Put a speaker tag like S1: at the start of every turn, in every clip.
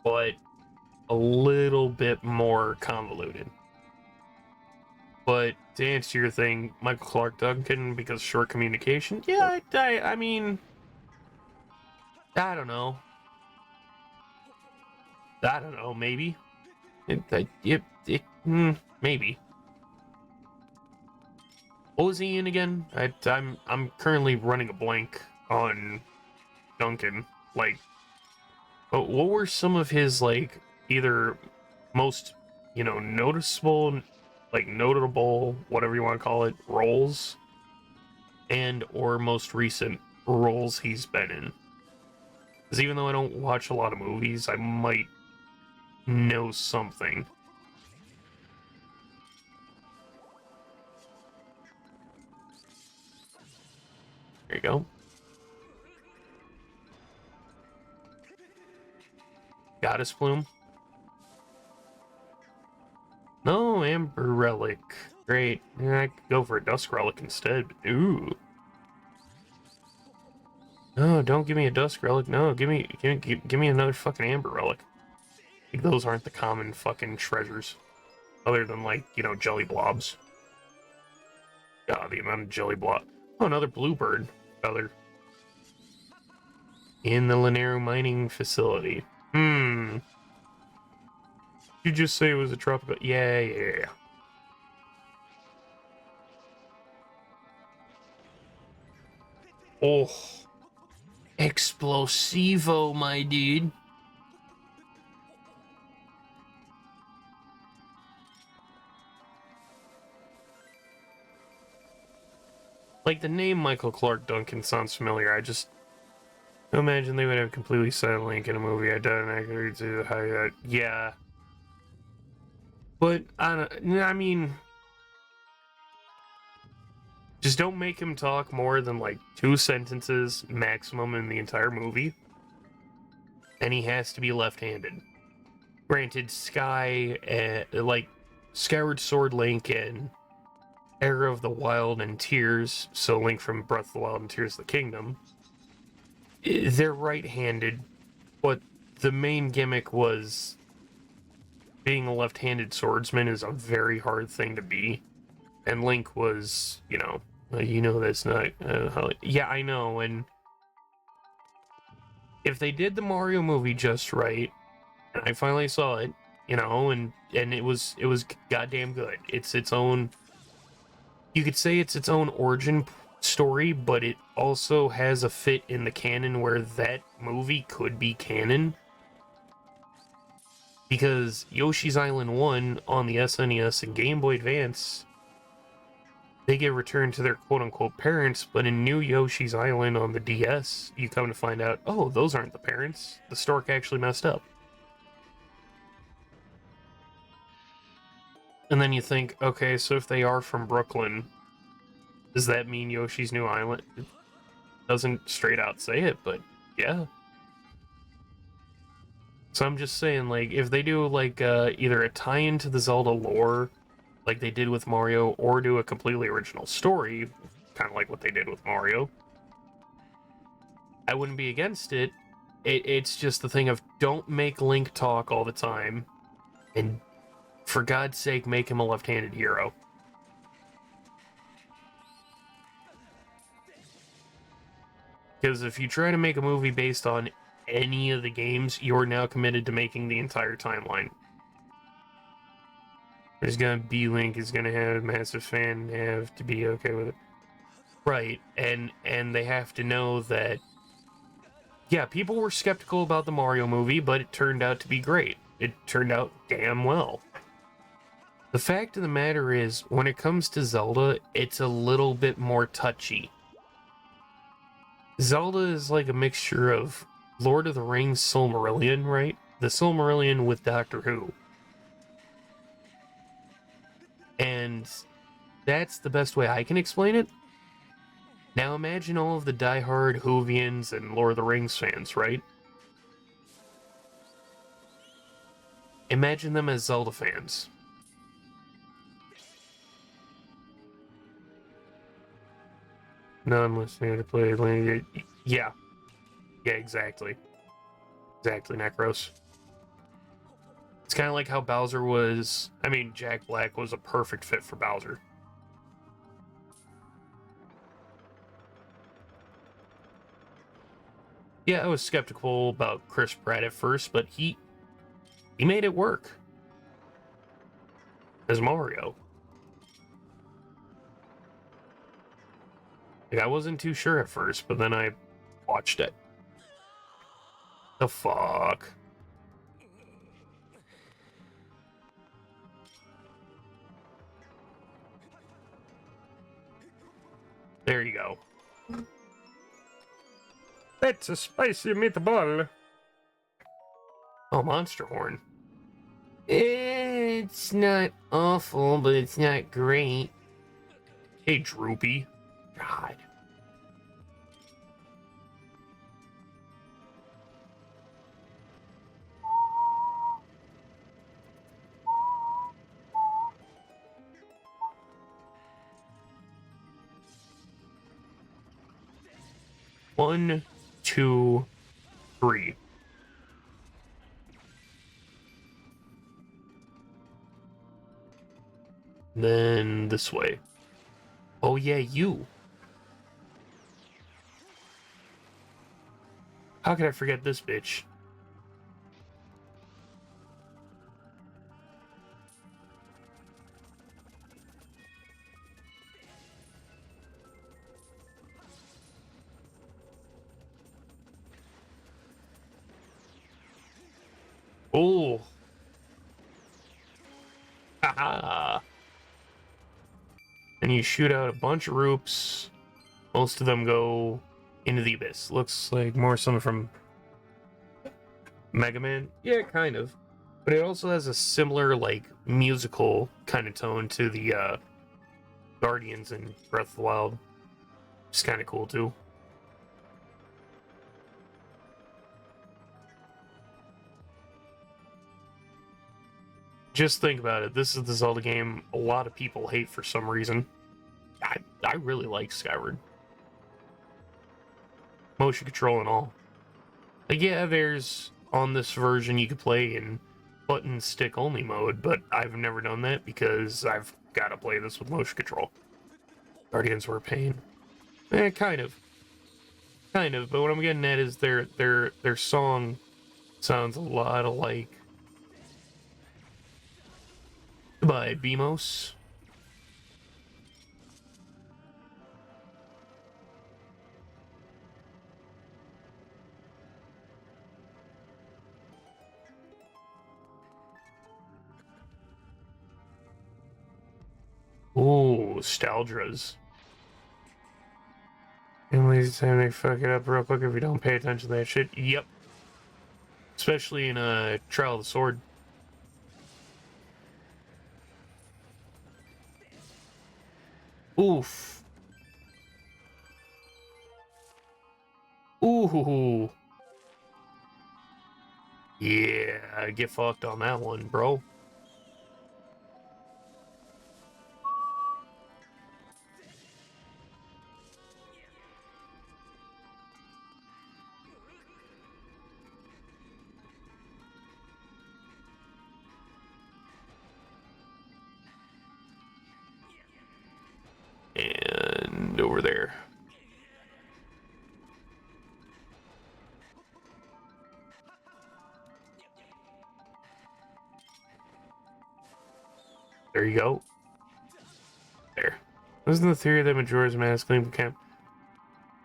S1: but a little bit more convoluted. But to answer your thing, Michael Clark Duncan, because short communication, yeah, I mean, I don't know. I don't know, maybe. Maybe. What was he in again? I'm currently running a blank on Duncan. Like, what were some of his, like, either most, noticeable, like, notable, whatever you want to call it, roles, and or most recent roles he's been in? Because even though I don't watch a lot of movies, I might know something. There you go. Goddess Plume. No, Amber Relic. Great. Yeah, I could go for a Dusk Relic instead. Ooh. No, don't give me a Dusk Relic. No, give me another fucking Amber Relic. Like, those aren't the common fucking treasures. Other than, like, jelly blobs. God, the amount of jelly blob. Oh, another Bluebird. Other. In the Linaru mining facility. You just say it was a tropical... Yeah. Oh. Explosivo, my dude. Like, the name Michael Clark Duncan sounds familiar. I just imagine they would have completely silent Link in a movie. I don't agree to how that. Yeah. But, I mean... Just don't make him talk more than, like, 2 sentences maximum in the entire movie. And he has to be left-handed. Granted, like, Skyward Sword Link and Era of the Wild and Tears, so Link from Breath of the Wild and Tears of the Kingdom, they're right-handed, but the main gimmick was being a left-handed swordsman is a very hard thing to be, and Link was, that's not, yeah, I know, and if they did the Mario movie just right, and I finally saw it, and it was goddamn good. It's its own, you could say it's its own origin story, but it also has a fit in the canon where that movie could be canon. Because Yoshi's Island 1 on the SNES and Game Boy Advance, they get returned to their quote-unquote parents, but in New Yoshi's Island on the DS, you come to find out, oh, those aren't the parents. The stork actually messed up. And then you think, okay, so if they are from Brooklyn, does that mean Yoshi's New Island? It doesn't straight out say it, but yeah. So I'm just saying, like, if they do, like, either a tie-in to the Zelda lore, like they did with Mario, or do a completely original story, kind of like what they did with Mario, I wouldn't be against it. It's just the thing of, don't make Link talk all the time, and for God's sake, make him a left-handed hero. Because if you try to make a movie based on any of the games, you're now committed to making the entire timeline. There's gonna be Link is gonna have a massive fan, have to be okay with it. Right, and they have to know that, yeah, people were skeptical about the Mario movie, but it turned out to be great. It turned out damn well. The fact of the matter is, when it comes to Zelda, it's a little bit more touchy. Zelda is like a mixture of Lord of the Rings Silmarillion, right? The Silmarillion with Doctor Who. And that's the best way I can explain it. Now imagine all of the diehard Whovians and Lord of the Rings fans, right? Imagine them as Zelda fans. None listening to play. Yeah. Yeah, exactly. Exactly, Necros. It's kind of like how Bowser was... I mean, Jack Black was a perfect fit for Bowser. Yeah, I was skeptical about Chris Pratt at first, but he made it work as Mario. Like, I wasn't too sure at first, but then I watched it. The fuck? There you go.
S2: That's a spicy meatball.
S1: Oh, Monster Horn.
S3: It's not awful, but it's not great.
S1: Hey, Droopy. God. One, two, three. Then this way. Oh yeah, you. How could I forget this bitch? Oh. Haha. And you shoot out a bunch of roops. Most of them go into the abyss. Looks like more something from Mega Man. Yeah, kind of. But it also has a similar, like, musical kind of tone to the Guardians in Breath of the Wild. Which is kind of cool, too. Just think about it. This is the Zelda game a lot of people hate for some reason. I really like Skyward. Motion control and all. Like, yeah, there's... On this version, you could play in button stick only mode, but I've never done that because I've got to play this with motion control. Guardians were a pain. Kind of. Kind of, but what I'm getting at is their song sounds a lot alike. By Bimos. Ooh, nostalgias. And lazy time they fuck it up real quick if you don't pay attention to that shit. Yep. Especially in Trial of the Sword. Oof. Ooh. Yeah, get fucked on that one, bro. And over there. There you go. There. Wasn't the theory that Majora's Mask Link camp?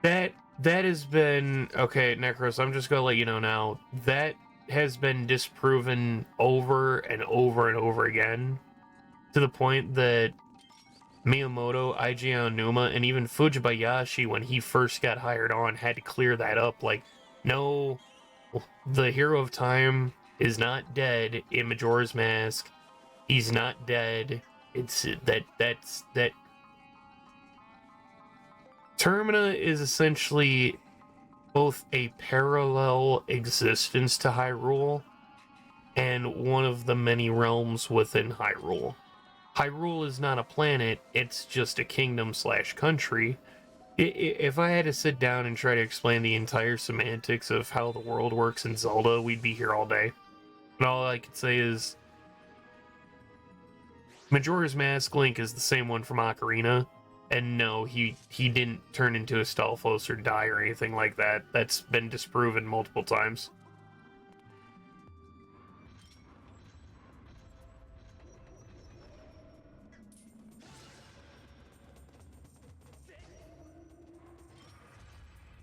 S1: That has been okay, Necros. I'm just gonna let you know now. That has been disproven over and over and over again, to the point that Miyamoto, Eiji Aonuma, and even Fujibayashi, when he first got hired on, had to clear that up. Like, no, the Hero of Time is not dead in Majora's Mask. He's not dead. It's that Termina is essentially both a parallel existence to Hyrule and one of the many realms within Hyrule. Hyrule is not a planet, it's just a kingdom/country. If I had to sit down and try to explain the entire semantics of how the world works in Zelda, we'd be here all day. And all I could say is Majora's Mask Link is the same one from Ocarina, and no, he didn't turn into a Stalfos or die or anything like that. That's been disproven multiple times.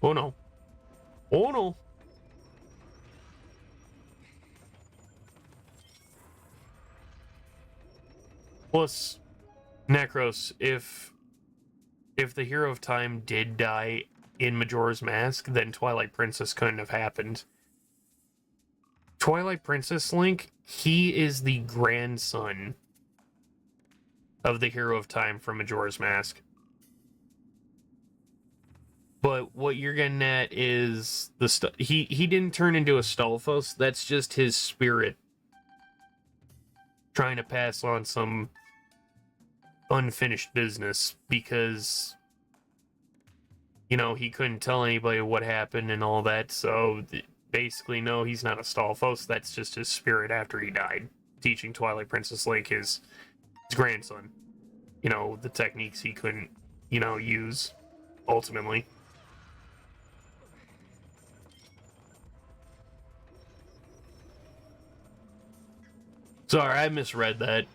S1: Oh no. Oh no. Plus, Necros, if the Hero of Time did die in Majora's Mask, then Twilight Princess couldn't have happened. Twilight Princess Link, he is the grandson of the Hero of Time from Majora's Mask. But what you're getting at is he didn't turn into a Stalfos. That's just his spirit trying to pass on some unfinished business because, you know, he couldn't tell anybody what happened and all that. So basically, no, he's not a Stalfos. That's just his spirit after he died, teaching Twilight Princess Link, his grandson, you know, the techniques he couldn't, you know, use ultimately. Sorry, I misread that.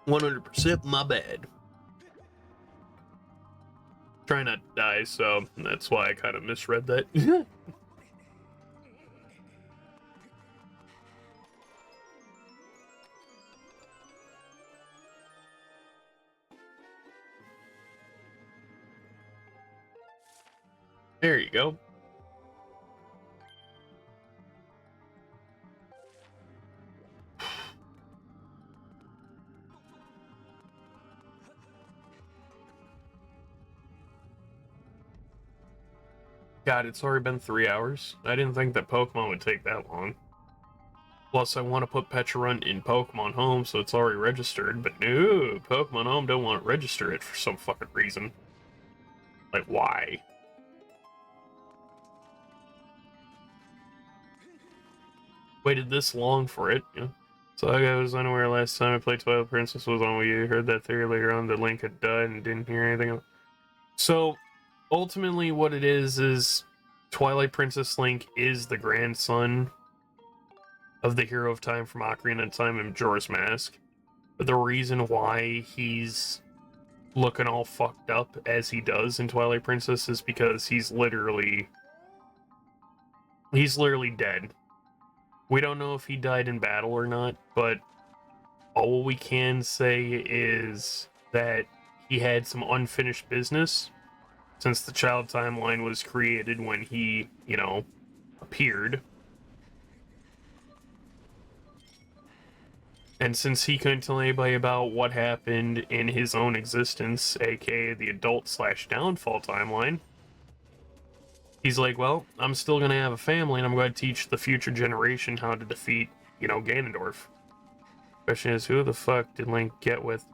S1: %, my bad. Try not to die, so that's why I kind of misread that. There you go. God, it's already been 3 hours. I didn't think that Pokemon would take that long. Plus, I want to put Pecharunt in Pokemon Home, so it's already registered. But no, Pokemon Home don't want to register it for some fucking reason. Like, why? Waited this long for it. Yeah. So I was unaware last time I played Twilight Princess was on Wii U. Heard that theory later on that Link had died and didn't hear anything else. So, ultimately what it is Twilight Princess Link is the grandson of the Hero of Time from Ocarina of Time and Majora's Mask. But the reason why he's looking all fucked up as he does in Twilight Princess is because he's literally dead. We don't know if he died in battle or not, but all we can say is that he had some unfinished business since the child timeline was created when he, you know, appeared. And since he couldn't tell anybody about what happened in his own existence, aka the adult/downfall timeline, he's like, well, I'm still going to have a family, and I'm going to teach the future generation how to defeat, you know, Ganondorf. Question is, who the fuck did Link get with